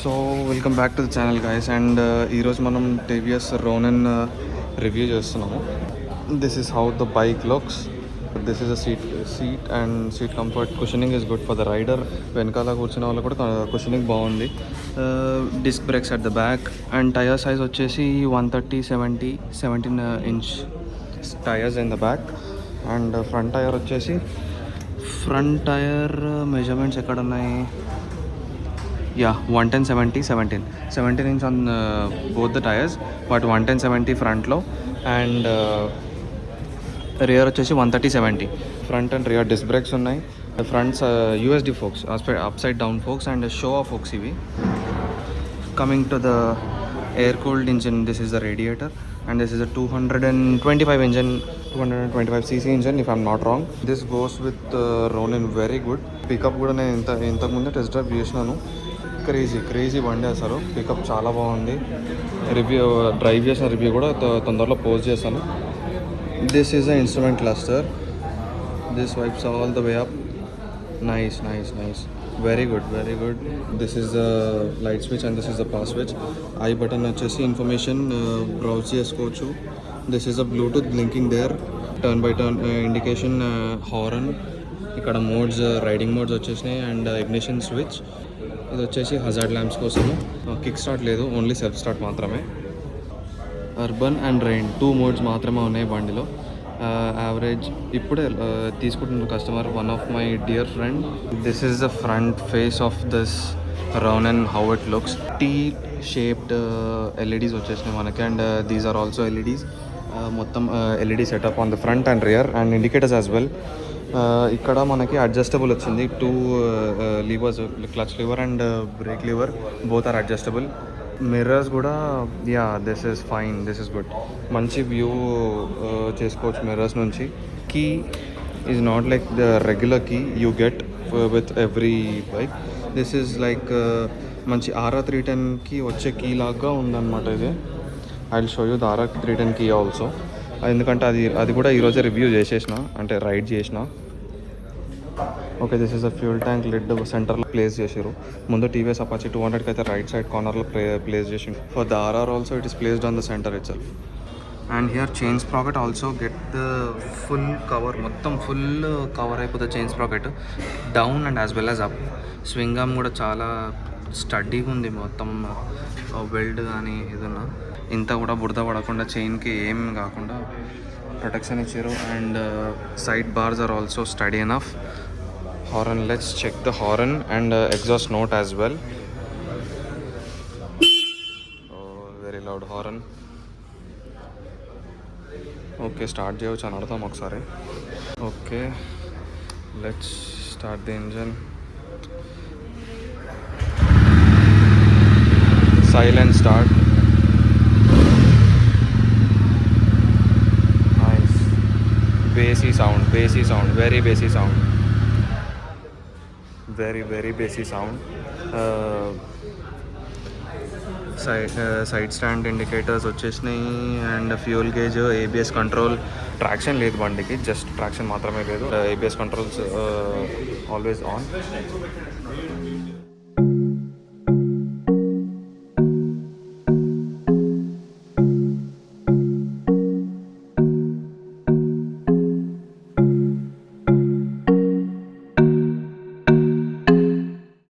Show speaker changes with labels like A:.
A: So welcome back to the channel guys, and ఈరోజు మనం TVS Ronin review చేస్తున్నాము. This is how the bike looks. This is a seat and seat comfort. Cushioning is good for the rider. వెనకాల కూర్చున్న వాళ్ళు కూడా cushioning బాగుంది. Disc brakes at the back and tire size వచ్చేసి 130/17 inch tires in the back, and front tire వచ్చేసి front tyre measurements ఎక్కడ ఉన్నాయి? 110/17 inch on both the tires, but 110/70 ఫ్రంట్లో అండ్ రియర్ వచ్చేసి 130/70. Front and rear disc brakes ఉన్నాయి. Fronts USD forks, up side down forks and show off forks ఇవి. Coming to the air cooled engine, this is the radiator and this is a 225 engine, 225cc engine if I'm not wrong. This goes with Ronin, very good. Pickup కూడా నేను ఇంతకుముందే test drive చేసినాను. Crazy బండి అసలు. Pickup చాలా బాగుంది. Drive చేసిన review కూడా తొందరలో పోస్ట్ చేస్తాను. This is a instrument cluster. This wipes all the way up. Nice. Very good. This is the light switch and this is the power switch. I button వచ్చేసి information browse చేసుకోవచ్చు. This is a Bluetooth blinking there. Turn by turn indication, horn. ఇక్కడ modes, riding modes వచ్చేసినాయి and ignition switch. ఇది వచ్చేసి hazard lamps కోసము. Kick start లేదు, only self start మాత్రమే. Urban and rain 2 modes మాత్రమే ఉన్నాయి బండిలో. యావరేజ్ ఇప్పుడే తీసుకుంటున్న customer, one of my dear friend. This is the front face of this Ronin, how it looks. T-shaped LEDs వచ్చేసినాయి మనకి, and these are also LEDs. మొత్తం LED setup on the front and rear and indicators as well. ఇక్కడ మనకి adjustable వచ్చింది. 2 levers, clutch lever and brake lever, both are adjustable. Mirrors కూడా this is fine, this is good. మంచి view చేసుకోవచ్చు mirrors నుంచి. Key is not like the regular key you get with every bike. This is like మంచి RR310కి వచ్చే key లాగా ఉందన్నమాట ఇది. I will show you the RR310 key also, ఎందుకంటే అది కూడా ఈరోజే రివ్యూ చేసేసిన, అంటే రైడ్ చేసిన. Okay, this is a fuel tank lid సెంటర్లో ప్లేస్ చేసారు. ముందు TVS Apache 200కి అయితే రైట్ సైడ్ కార్నర్లో ప్లేస్ చేసి. For the RR also it is placed on the centre it self. And here chain sprocket also get the full cover. మొత్తం full cover అయిపోతుంది chain sprocket, down and as well as up. Swing arm కూడా చాలా స్టడీగా ఉంది. మొత్తం wealth కానీ ఏదన్నా ఇంత కూడా బురద పడకుండా, చైన్కి ఏం కాకుండా ప్రొటెక్షన్ ఇచ్చారు. And side bars are also sturdy enough. Horn, let's check the horn and exhaust note as well. Oh, very loud horn. Okay, start చేయవచ్చు అని అడతాం ఒకసారి. Okay, let's start the engine. Silent start. Nice. Bassy sound, very bassy sound. Very bassy sound. Side stand indicators వచ్చేసినాయి and fuel gauge, ABS control. Traction లేదు బండికి, just traction మాత్రమే లేదు. ABS controls always on.